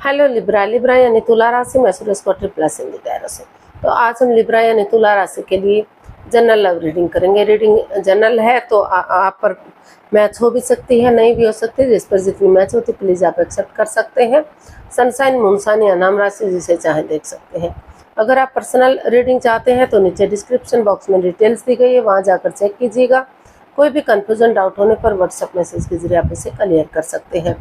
Hello Libra. Libra यानी तुला राशि में सूरज को ट्रिप्लस इन दायरा से। तो आज हम लिब्रा यानी तुला राशि के लिए जनरल लव रीडिंग करेंगे। रीडिंग जनरल है तो आप पर मैच हो भी सकती है, नहीं भी हो सकती। जिस पर जितनी मैच होती प्लीज़ आप एक्सेप्ट कर सकते हैं। सनसाइन, मूनसाइन या नाम राशि जिसे चाहे देख सकते हैं। अगर आप पर्सनल रीडिंग चाहते हैं तो नीचे डिस्क्रिप्शन बॉक्स में डिटेल्स दी गई है, वहाँ जाकर चेक कीजिएगा। कोई भी कन्फ्यूजन, डाउट होने पर व्हाट्सएप मैसेज के जरिए आप इसे क्लियर कर सकते हैं।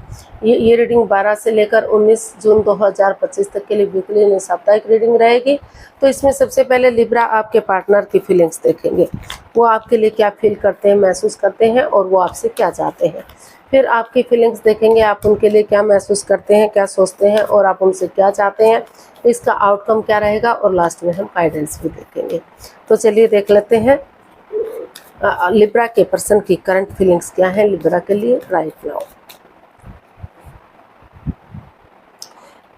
ये रीडिंग 12 से लेकर 19 जून 2025 तक के लिए वीकली यानी साप्ताहिक रीडिंग रहेगी। तो इसमें सबसे पहले लिब्रा आपके पार्टनर की फीलिंग्स देखेंगे। वो आपके लिए क्या फील करते हैं, महसूस करते हैं और वो आपसे क्या चाहते हैं। फिर आपकी फीलिंग्स देखेंगे, आप उनके लिए क्या महसूस करते हैं, क्या सोचते हैं और आप उनसे क्या चाहते हैं, इसका आउटकम क्या रहेगा। और लास्ट में हम गाइडेंस भी देखेंगे। तो चलिए देख लेते हैं लिब्रा के पर्सन की करंट फीलिंग्स क्या है लिब्रा के लिए right now.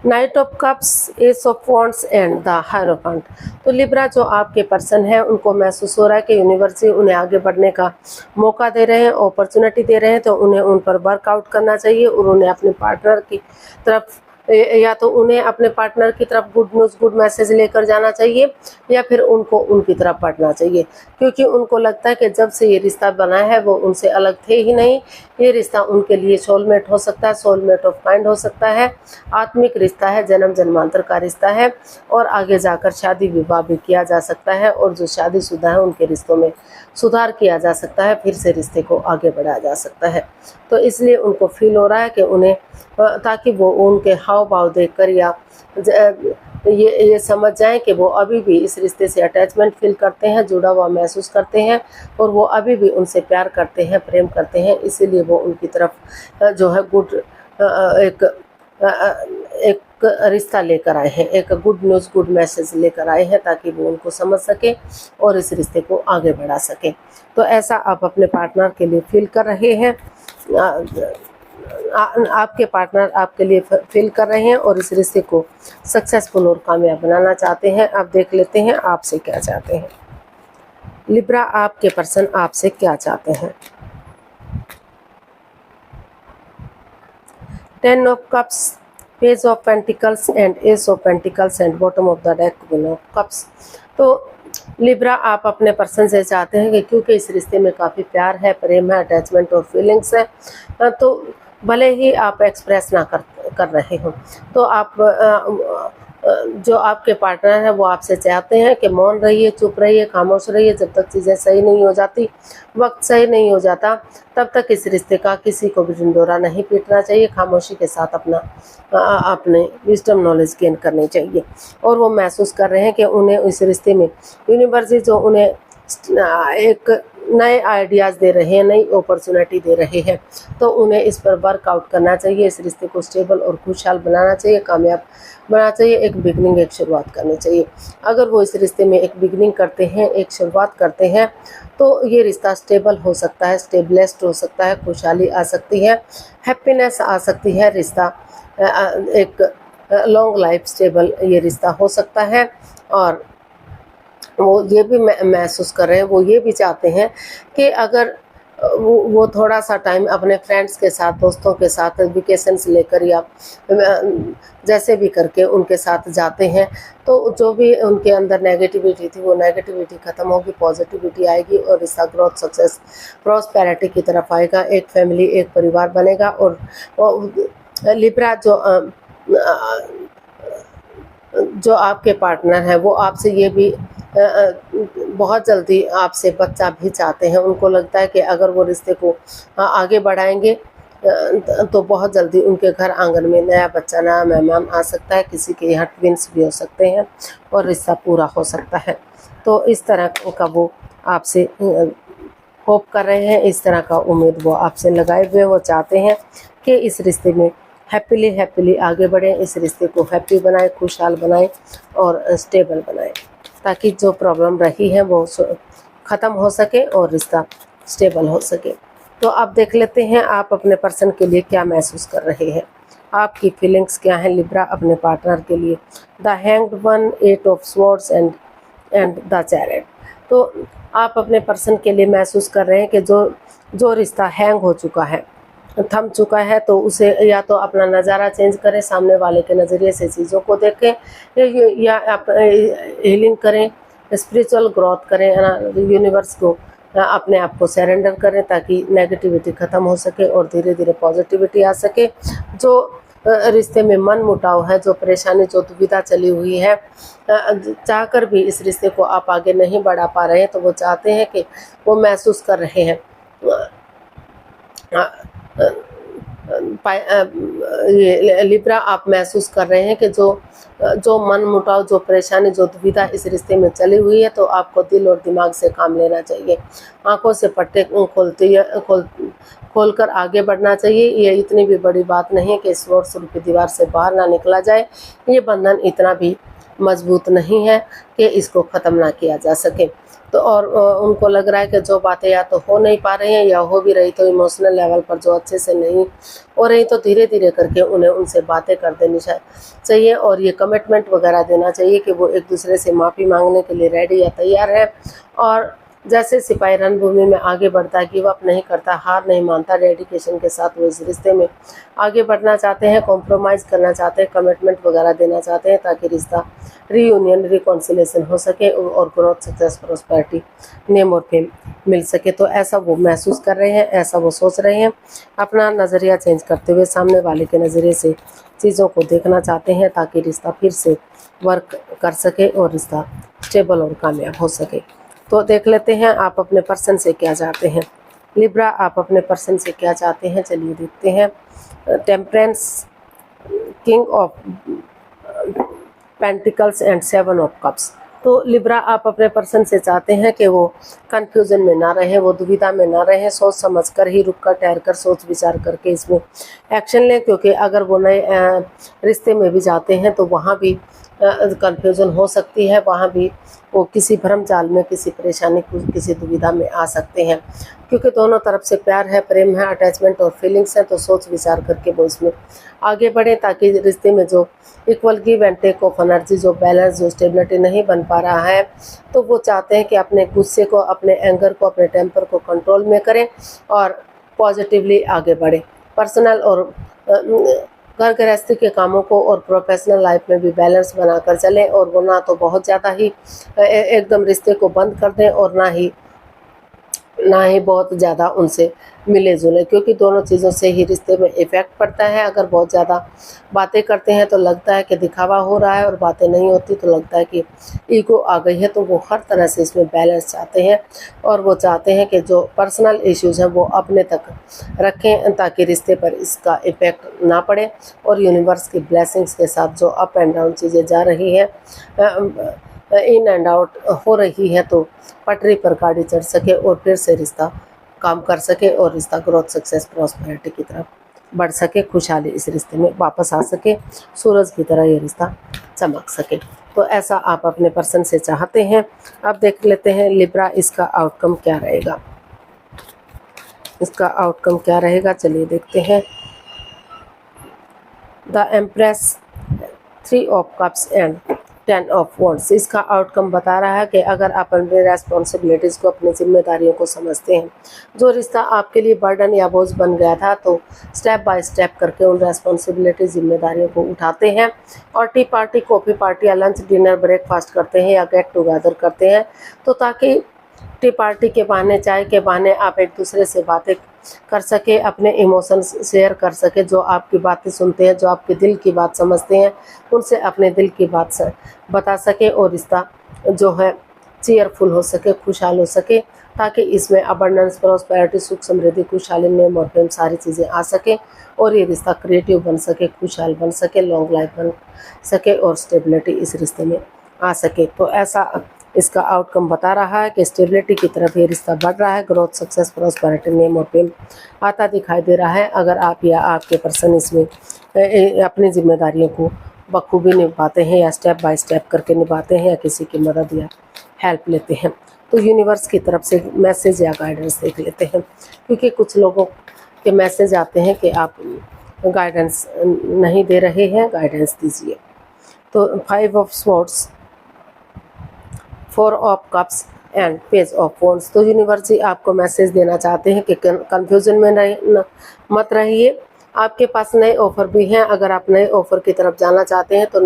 Night of cups, S of wands and the hierophant. तो लिब्रा जो आपके पर्सन है उनको महसूस हो रहा है कि यूनिवर्स उन्हें आगे बढ़ने का मौका दे रहे हैं, अपॉर्चुनिटी दे रहे हैं। तो उन्हें उन पर वर्कआउट करना चाहिए और उन्हें अपने पार्टनर की तरफ या तो उन्हें अपने पार्टनर की तरफ गुड न्यूज़, गुड मैसेज लेकर जाना चाहिए या फिर उनको उनकी तरफ बढ़ना चाहिए। क्योंकि उनको लगता है कि जब से ये रिश्ता बना है वो उनसे अलग थे ही नहीं। ये रिश्ता उनके लिए सोलमेट हो सकता है, सोलमेट ऑफ माइंड हो सकता है, आत्मिक रिश्ता है, जन्म जन्मांतर का रिश्ता है और आगे जाकर शादी विवाह भी किया जा सकता है। और जो शादीशुदा है उनके रिश्तों में सुधार किया जा सकता है, फिर से रिश्ते को आगे बढ़ाया जा सकता है। तो इसलिए उनको फील हो रहा है कि उन्हें, ताकि वो उनके हाव भाव देखकर या ये समझ जाएं कि वो अभी भी इस रिश्ते से अटैचमेंट फील करते हैं, जुड़ा हुआ महसूस करते हैं और वो अभी भी उनसे प्यार करते हैं, प्रेम करते हैं। इसीलिए वो उनकी तरफ जो है गुड एक रिश्ता लेकर आए हैं, एक गुड न्यूज़, गुड मैसेज लेकर आए हैं ताकि वो उनको समझ सके और इस रिश्ते को आगे बढ़ा सके। तो ऐसा आप अपने पार्टनर के लिए फील कर रहे हैं, आपके पार्टनर आपके लिए फील कर रहे हैं और इस रिश्ते को सक्सेसफुल और कामयाब बनाना चाहते हैं। आप देख लेते हैं आपसे क्या चाहते हैं लिब्रा। आपके पर्सन आपसे क्या चाहते हैं। 10 of cups, page of pentacles and S of pentacles and bottom of the deck queen of cups. तो लिब्रा आप अपने पर्सन से चाहते हैं कि क्योंकि इस रिश्ते में काफ़ी प्यार है, प्रेम है, अटैचमेंट और फीलिंग्स है, तो भले ही आप एक्सप्रेस ना कर रहे हो तो आप जो आपके पार्टनर है वो आपसे चाहते हैं कि मौन रहिए, चुप रहिए, खामोश रहिए। जब तक चीज़ें सही नहीं हो जाती, वक्त सही नहीं हो जाता, तब तक इस रिश्ते का किसी को भी ढिंढोरा नहीं पीटना चाहिए। खामोशी के साथ अपने विजडम नॉलेज गेन करनी चाहिए। और वो महसूस कर रहे हैं कि उन्हें इस रिश्ते में यूनिवर्स जो उन्हें एक नए आइडियाज़ दे रहे हैं, नई अपॉर्चुनिटी दे रहे हैं। तो उन्हें इस पर वर्कआउट करना चाहिए, इस रिश्ते को स्टेबल और खुशहाल बनाना चाहिए, कामयाब बनाना चाहिए, एक बिगनिंग, एक शुरुआत करनी चाहिए। अगर वो इस रिश्ते में एक बिगनिंग करते हैं, एक शुरुआत करते हैं, तो ये रिश्ता स्टेबल हो सकता है, स्टेबलेस्ड हो सकता है, खुशहाली आ सकती है, हैप्पीनेस आ सकती है। रिश्ता एक लॉन्ग लाइफ स्टेबल ये रिश्ता हो सकता है। और वो ये भी महसूस कर रहे हैं, वो ये भी चाहते हैं कि अगर वो थोड़ा सा टाइम अपने फ्रेंड्स के साथ, दोस्तों के साथ वेकेशंस लेकर या जैसे भी करके उनके साथ जाते हैं, तो जो भी उनके अंदर नेगेटिविटी थी वो नेगेटिविटी ख़त्म होगी, पॉजिटिविटी आएगी और इसका ग्रोथ, सक्सेस, प्रॉस्पेरिटी की तरफ आएगा। एक फैमिली, एक परिवार बनेगा। और लिब्रा जो आपके पार्टनर हैं वो आपसे ये भी बहुत जल्दी आपसे बच्चा भी चाहते हैं। उनको लगता है कि अगर वो रिश्ते को आगे बढ़ाएंगे तो बहुत जल्दी उनके घर आंगन में नया बच्चा, नया मेहमान आ सकता है। किसी के यहाँ ट्विंस भी हो सकते हैं और रिश्ता पूरा हो सकता है। तो इस तरह का वो आपसे होप कर रहे हैं, इस तरह का उम्मीद वो आपसे लगाए हुए। वो चाहते हैं कि इस रिश्ते में हैप्पीली आगे बढ़ें, इस रिश्ते को हैप्पी बनाएं, खुशहाल बनाएं और स्टेबल बनाएं, ताकि जो प्रॉब्लम रही है वो ख़त्म हो सके और रिश्ता स्टेबल हो सके। तो आप देख लेते हैं आप अपने पर्सन के लिए क्या महसूस कर रहे हैं, आपकी फीलिंग्स क्या हैं लिब्रा अपने पार्टनर के लिए। The hanged one, 8 of swords and the chariot. तो आप अपने पर्सन के लिए महसूस कर रहे हैं कि जो रिश्ता हैंग हो चुका है, थम चुका है तो उसे या तो अपना नज़ारा चेंज करें, सामने वाले के नज़रिए से चीज़ों को देखें, या आप हीलिंग करें, स्पिरिचुअल ग्रोथ करें, है ना, यूनिवर्स को अपने आप को सरेंडर करें ताकि नेगेटिविटी ख़त्म हो सके और धीरे धीरे पॉजिटिविटी आ सके। जो रिश्ते में मन मुटाव है, जो परेशानी, जो दुविधा चली हुई है, चाहकर भी इस रिश्ते को आप आगे नहीं बढ़ा पा रहे हैं, तो वो चाहते हैं कि वो महसूस कर रहे हैं, ये लिब्रा आप महसूस कर रहे हैं कि जो मन मुटाव, जो परेशानी, जो दुविधा इस रिश्ते में चली हुई है, तो आपको दिल और दिमाग से काम लेना चाहिए, आंखों से पट्टे खोलकर आगे बढ़ना चाहिए। ये इतनी भी बड़ी बात नहीं है कि इस रोड शुरू की दीवार से बाहर ना निकला जाए, ये बंधन इतना भी मजबूत नहीं है कि इसको ख़त्म ना किया जा सके। तो और उनको लग रहा है कि जो बातें या तो हो नहीं पा रही हैं या हो भी रही तो इमोशनल लेवल पर जो अच्छे से नहीं हो रही, तो धीरे धीरे करके उन्हें उनसे बातें कर देनी चाहिए और ये कमिटमेंट वगैरह देना चाहिए कि वो एक दूसरे से माफ़ी मांगने के लिए रेडी या तैयार है। और जैसे सिपाही रणभूमि में आगे बढ़ता है, गिव अप नहीं करता, हार नहीं मानता, डेडिकेशन के साथ वो इस रिश्ते में आगे बढ़ना चाहते हैं, कॉम्प्रोमाइज़ करना चाहते हैं, कमिटमेंट वगैरह देना चाहते हैं ताकि रिश्ता रीयूनियन, रिकॉन्सिलेशन हो सके और ग्रोथ, सक्सेस, प्रॉस्पेरिटी, नेम और फेम मिल सके। तो ऐसा वो महसूस कर रहे हैं, ऐसा वो सोच रहे हैं। अपना नज़रिया चेंज करते हुए सामने वाले के नज़रिए से चीज़ों को देखना चाहते हैं ताकि रिश्ता फिर से वर्क कर सके और रिश्ता स्टेबल और कामयाब हो सके। तो देख लेते हैं आप अपने पर्सन से क्या चाहते हैं। लिब्रा आप अपने पर्सन से क्या चाहते हैं, चलिए देखते हैं। Temperance, king of pentacles and 7 of cups. तो लिब्रा आप अपने पर्सन से चाहते हैं कि वो कंफ्यूजन में ना रहे, वो दुविधा में ना रहे, सोच समझ कर ही, रुक कर, ठहर कर, सोच विचार करके इसमें एक्शन लें, क्योंकि अगर वो नए रिश्ते में भी जाते हैं तो वहाँ भी कंफ्यूजन हो सकती है, वहाँ भी वो किसी भ्रम जाल में, किसी परेशानी, किसी दुविधा में आ सकते हैं, क्योंकि दोनों तरफ से प्यार है, प्रेम है, अटैचमेंट और फीलिंग्स हैं। तो सोच विचार करके वो इसमें आगे बढ़ें ताकि रिश्ते में जो equal give and take of energy, जो बैलेंस, जो स्टेबिलिटी नहीं बन पा रहा है, तो वो चाहते हैं कि अपने गुस्से को, अपने एंगर को, अपने टेम्पर को कंट्रोल में करें और पॉजिटिवली आगे बढ़ें। पर्सनल और घर गृहस्थी के कामों को और प्रोफेशनल लाइफ में भी बैलेंस बनाकर चलें, और वो ना तो बहुत ज़्यादा ही एकदम रिश्ते को बंद कर दें और ना ही बहुत ज़्यादा उनसे मिले जुले, क्योंकि दोनों चीज़ों से ही रिश्ते में इफ़ेक्ट पड़ता है। अगर बहुत ज़्यादा बातें करते हैं तो लगता है कि दिखावा हो रहा है, और बातें नहीं होती तो लगता है कि ईगो आ गई है। तो वो हर तरह से इसमें बैलेंस चाहते हैं, और वो चाहते हैं कि जो पर्सनल इश्यूज़ हैं वो अपने तक रखें ताकि रिश्ते पर इसका इफ़ेक्ट ना पड़े, और यूनिवर्स की ब्लेसिंग्स के साथ जो अप एंड डाउन चीज़ें जा रही हैं, इन एंड आउट हो रही है, तो पटरी पर गाड़ी चढ़ सके और फिर से रिश्ता काम कर सके और रिश्ता ग्रोथ, सक्सेस, प्रॉस्पेरिटी की तरफ बढ़ सके, खुशहाली इस रिश्ते में वापस आ सके, सूरज की तरह ये रिश्ता चमक सके। तो ऐसा आप अपने पर्सन से चाहते हैं। अब देख लेते हैं लिब्रा, इसका आउटकम क्या रहेगा, इसका आउटकम क्या रहेगा, चलिए देखते हैं। The empress, 3 of cups and 10 of wands. इसका आउटकम बता रहा है कि अगर आप अपनी रेस्पॉन्सिबिलिटीज़ को, अपनी जिम्मेदारियों को समझते हैं, जो रिश्ता आपके लिए बर्डन या बोझ बन गया था, तो स्टेप बाय स्टेप करके उन रेस्पॉन्सिबिलिटी, जिम्मेदारियों को उठाते हैं और टी पार्टी, कॉफ़ी पार्टी या लंच, डिनर, ब्रेकफास्ट करते हैं या गेट टुगेदर करते हैं, तो ताकि टी पार्टी के बहाने, चाय के बहाने आप एक दूसरे से बातें कर सके, अपने इमोशंस शेयर कर सके, जो आपकी बातें सुनते हैं, जो आपके दिल की बात समझते हैं, उनसे अपने दिल की बात बता सके और रिश्ता जो है चीयरफुल हो सके, खुशहाल हो सके, ताकि इसमें अबंडेंस, प्रॉस्पेरिटी, सुख, समृद्धि, खुशहाली, नेम और फेम सारी चीज़ें आ सके और ये रिश्ता क्रिएटिव बन सके, खुशहाल बन सके, लॉन्ग लाइफ बन सके और स्टेबिलिटी इस रिश्ते में आ सके। तो ऐसा इसका आउटकम बता रहा है कि स्टेबिलिटी की तरफ ये रिश्ता बढ़ रहा है, ग्रोथ, सक्सेस, प्रॉस्पेरिटी, नेम और फेम आता दिखाई दे रहा है। अगर आप या आपके पर्सन इसमें अपनी जिम्मेदारियों को बखूबी निभाते हैं या स्टेप बाय स्टेप करके निभाते हैं या किसी की मदद या हेल्प लेते हैं, तो यूनिवर्स की तरफ से मैसेज या गाइडेंस देख लेते हैं, क्योंकि कुछ लोगों के मैसेज आते हैं कि आप गाइडेंस नहीं दे रहे हैं, गाइडेंस दीजिए। तो 5 of swords, 4 of cups, and page of phones. तो यूनिवर्स जी आपको मैसेज देना चाहते हैं कि कंफ्यूजन में मत रहिए, आपके पास नए ऑफर भी हैं। अगर आप नए ऑफर की तरफ जाना चाहते हैं तो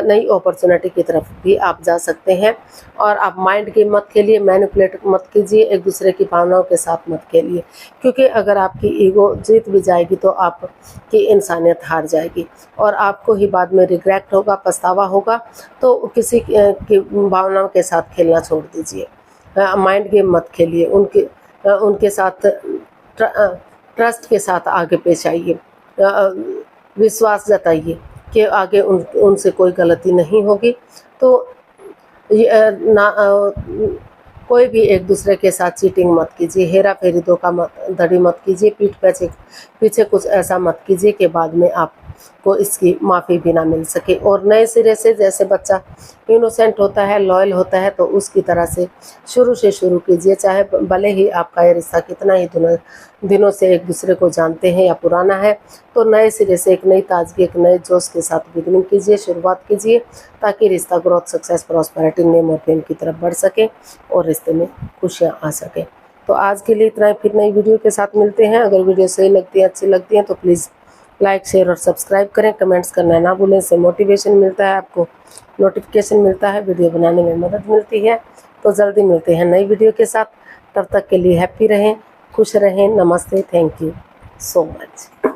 नई अपॉर्चुनिटी की तरफ भी आप जा सकते हैं। और आप माइंड गेम मत खेलिए, मैनिपुलेट मत कीजिए, एक दूसरे की भावनाओं के साथ मत खेलिए, क्योंकि अगर आपकी ईगो जीत भी जाएगी तो आपकी इंसानियत हार जाएगी और आपको ही बाद में रिग्रेट होगा, पछतावा होगा। तो किसी की भावनाओं के साथ खेलना छोड़ दीजिए, माइंड गेम मत खेलिए, उनके साथ ट्रस्ट के साथ आगे पेश आइए, विश्वास जताइए कि आगे उनसे कोई गलती नहीं होगी। तो कोई भी एक दूसरे के साथ चीटिंग मत कीजिए, हेरा फेरी धोखाधड़ी मत कीजिए, पीछे कुछ ऐसा मत कीजिए कि बाद में आपको इसकी माफ़ी भी ना मिल सके। और नए सिरे से, जैसे बच्चा इनोसेंट होता है, लॉयल होता है, तो उसकी तरह से शुरू कीजिए। चाहे भले ही आपका ये रिश्ता कितना ही दिनों से एक दूसरे को जानते हैं या पुराना है, तो नए सिरे से एक नई ताजगी, एक नए जोश के साथ बिगिनिंग कीजिए, शुरुआत कीजिए, ताकि रिश्ता ग्रोथ, सक्सेस, प्रॉस्पेरिटी, नेम और फेम की तरफ बढ़ सके और रिश्ते में खुशियाँ आ सके। तो आज के लिए इतना ही, फिर नई वीडियो के साथ मिलते हैं। अगर वीडियो सही लगती है, अच्छी लगती है, तो प्लीज़ लाइक, शेयर और सब्सक्राइब करें। कमेंट्स करना ना भूलें, इससे मोटिवेशन मिलता है, आपको नोटिफिकेशन मिलता है, वीडियो बनाने में मदद मिलती है। तो जल्दी मिलते हैं नई वीडियो के साथ, तब तक के लिए हैप्पी रहें, खुश रहें। नमस्ते, थैंक यू सो मच।